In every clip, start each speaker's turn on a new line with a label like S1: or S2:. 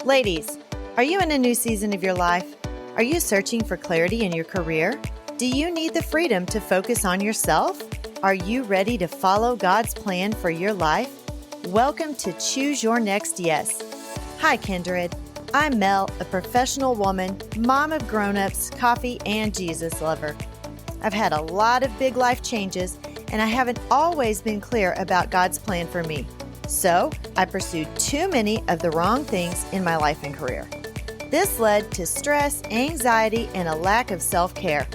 S1: Ladies, are you in a new season of your life? Are you searching for clarity in your career? Do you need the freedom to focus on yourself? Are you ready to follow God's plan for your life? Welcome to Choose Your Next Yes. Hi, Kindred. I'm Mel, a professional woman, mom of grown-ups, coffee, and Jesus lover. I've had a lot of big life changes, and I haven't always been clear about God's plan for me. So I pursued too many of the wrong things in my life and career. This led to stress, anxiety, and a lack of self-care.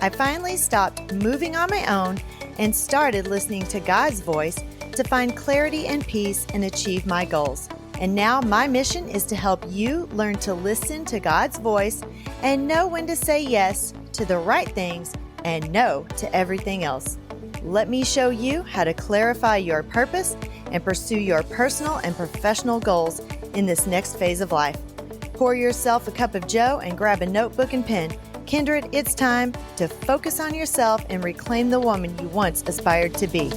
S1: I finally stopped moving on my own and started listening to God's voice to find clarity and peace and achieve my goals. And now my mission is to help you learn to listen to God's voice and know when to say yes to the right things and no to everything else. Let me show you how to clarify your purpose and pursue your personal and professional goals in this next phase of life. Pour yourself a cup of joe and grab a notebook and pen. Kindred, it's time to focus on yourself and reclaim the woman you once aspired to be.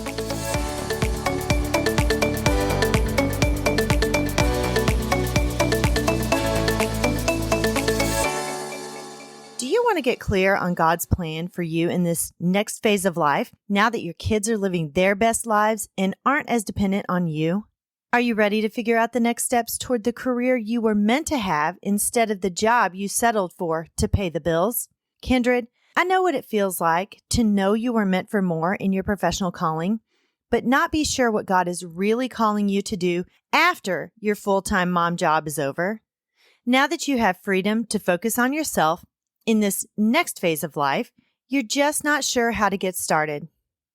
S1: Do you want to get clear on God's plan for you in this next phase of life, now that your kids are living their best lives and aren't as dependent on you? Are you ready to figure out the next steps toward the career you were meant to have instead of the job you settled for to pay the bills? Kindred, I know what it feels like to know you were meant for more in your professional calling, but not be sure what God is really calling you to do after your full-time mom job is over. Now that you have freedom to focus on yourself, in this next phase of life, you're just not sure how to get started.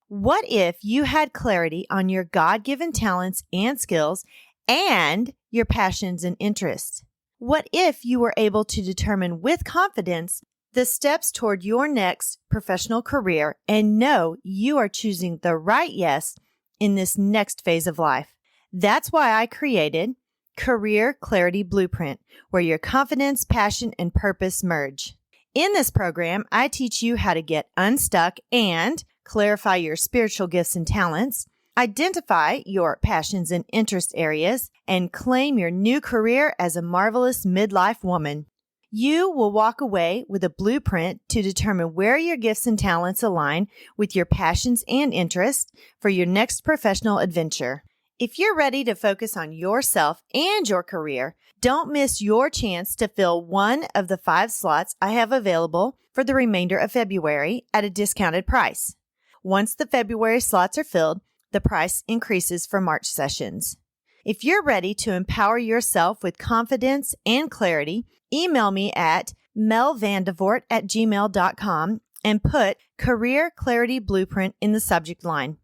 S1: What if you had clarity on your God-given talents and skills and your passions and interests? What if you were able to determine with confidence the steps toward your next professional career and know you are choosing the right yes in this next phase of life? That's why I created Career Clarity Blueprint, where your confidence, passion, and purpose merge. In this program, I teach you how to get unstuck and clarify your spiritual gifts and talents, identify your passions and interest areas, and claim your new career as a marvelous midlife woman. You will walk away with a blueprint to determine where your gifts and talents align with your passions and interests for your next professional adventure. If you're ready to focus on yourself and your career, don't miss your chance to fill one of the 5 slots I have available for the remainder of February at a discounted price. Once the February slots are filled, the price increases for March sessions. If you're ready to empower yourself with confidence and clarity, email me at melvandevort@gmail.com and put Career Clarity Blueprint in the subject line.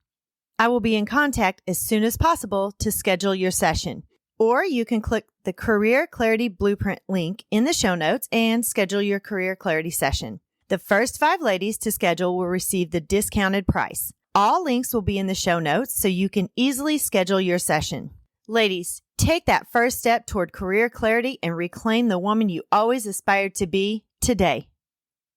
S1: I will be in contact as soon as possible to schedule your session. Or you can click the Career Clarity Blueprint link in the show notes and schedule your Career Clarity session. The first 5 ladies to schedule will receive the discounted price. All links will be in the show notes so you can easily schedule your session. Ladies, take that first step toward career clarity and reclaim the woman you always aspired to be today.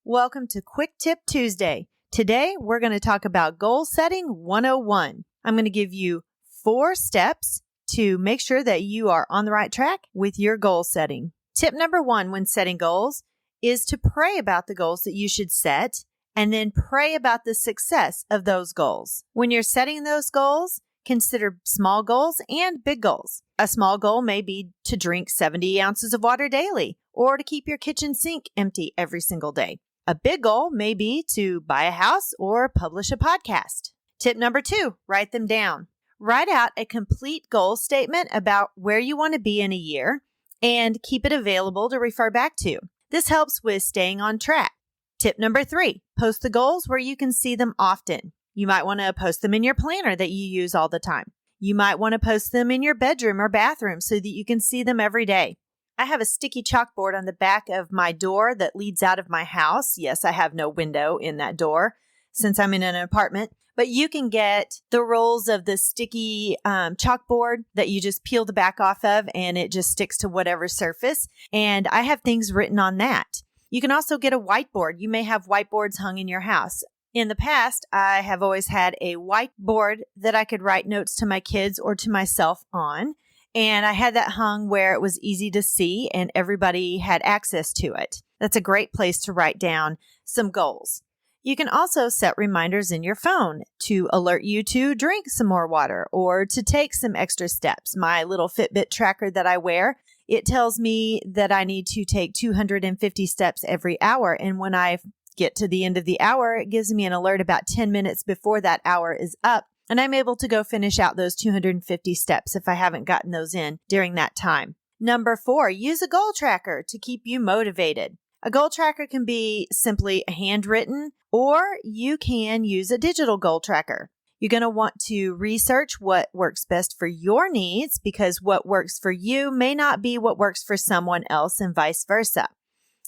S1: Welcome to Quick Tip Tuesday. Today, we're going to talk about Goal Setting 101. I'm going to give you 4 steps to make sure that you are on the right track with your goal setting. Tip number 1 when setting goals is to pray about the goals that you should set and then pray about the success of those goals. When you're setting those goals, consider small goals and big goals. A small goal may be to drink 70 ounces of water daily or to keep your kitchen sink empty every single day. A big goal may be to buy a house or publish a podcast. Tip number 2, write them down. Write out a complete goal statement about where you want to be in a year and keep it available to refer back to. This helps with staying on track. Tip number 3, post the goals where you can see them often. You might want to post them in your planner that you use all the time. You might want to post them in your bedroom or bathroom so that you can see them every day. I have a sticky chalkboard on the back of my door that leads out of my house. Yes, I have no window in that door since I'm in an apartment, but you can get the rolls of the sticky chalkboard that you just peel the back off of and it just sticks to whatever surface. And I have things written on that. You can also get a whiteboard. You may have whiteboards hung in your house. In the past, I have always had a whiteboard that I could write notes to my kids or to myself on. And I had that hung where it was easy to see and everybody had access to it. That's a great place to write down some goals. You can also set reminders in your phone to alert you to drink some more water or to take some extra steps. My little Fitbit tracker that I wear, it tells me that I need to take 250 steps every hour. And when I get to the end of the hour, it gives me an alert about 10 minutes before that hour is up. And I'm able to go finish out those 250 steps if I haven't gotten those in during that time. Number 4, use a goal tracker to keep you motivated. A goal tracker can be simply handwritten, or you can use a digital goal tracker. You're going to want to research what works best for your needs because what works for you may not be what works for someone else and vice versa.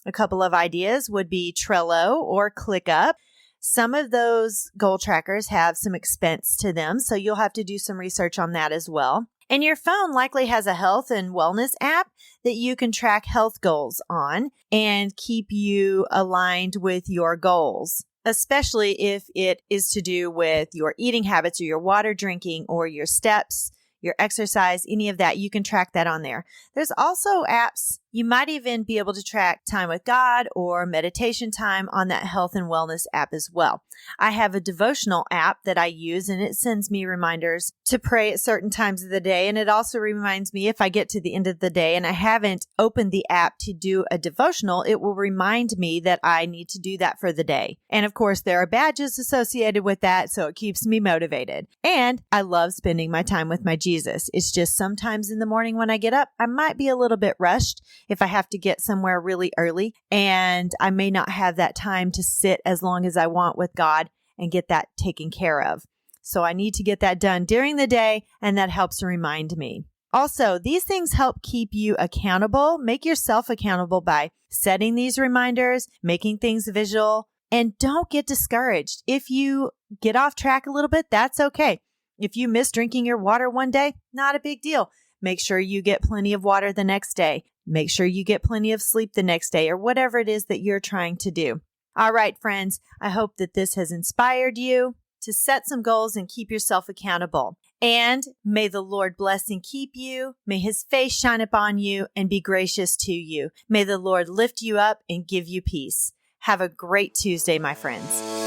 S1: A couple of ideas would be Trello or ClickUp. Some of those goal trackers have some expense to them, so you'll have to do some research on that as well. And your phone likely has a health and wellness app that you can track health goals on and keep you aligned with your goals, especially if it is to do with your eating habits or your water drinking or your steps, your exercise, any of that. You can track that on there. There's also apps. You might even be able to track time with God or meditation time on that health and wellness app as well. I have a devotional app that I use and it sends me reminders to pray at certain times of the day. And it also reminds me if I get to the end of the day and I haven't opened the app to do a devotional, it will remind me that I need to do that for the day. And of course, there are badges associated with that, so it keeps me motivated. And I love spending my time with my Jesus. It's just sometimes in the morning when I get up, I might be a little bit rushed if I have to get somewhere really early and I may not have that time to sit as long as I want with God and get that taken care of. So I need to get that done during the day, and that helps remind me. Also, these things help keep you accountable. Make yourself accountable by setting these reminders, making things visual, and don't get discouraged. If you get off track a little bit, that's okay. If you miss drinking your water one day, not a big deal. Make sure you get plenty of water the next day. Make sure you get plenty of sleep the next day or whatever it is that you're trying to do. All right, friends, I hope that this has inspired you to set some goals and keep yourself accountable. And may the Lord bless and keep you. May his face shine upon you and be gracious to you. May the Lord lift you up and give you peace. Have a great Tuesday, my friends.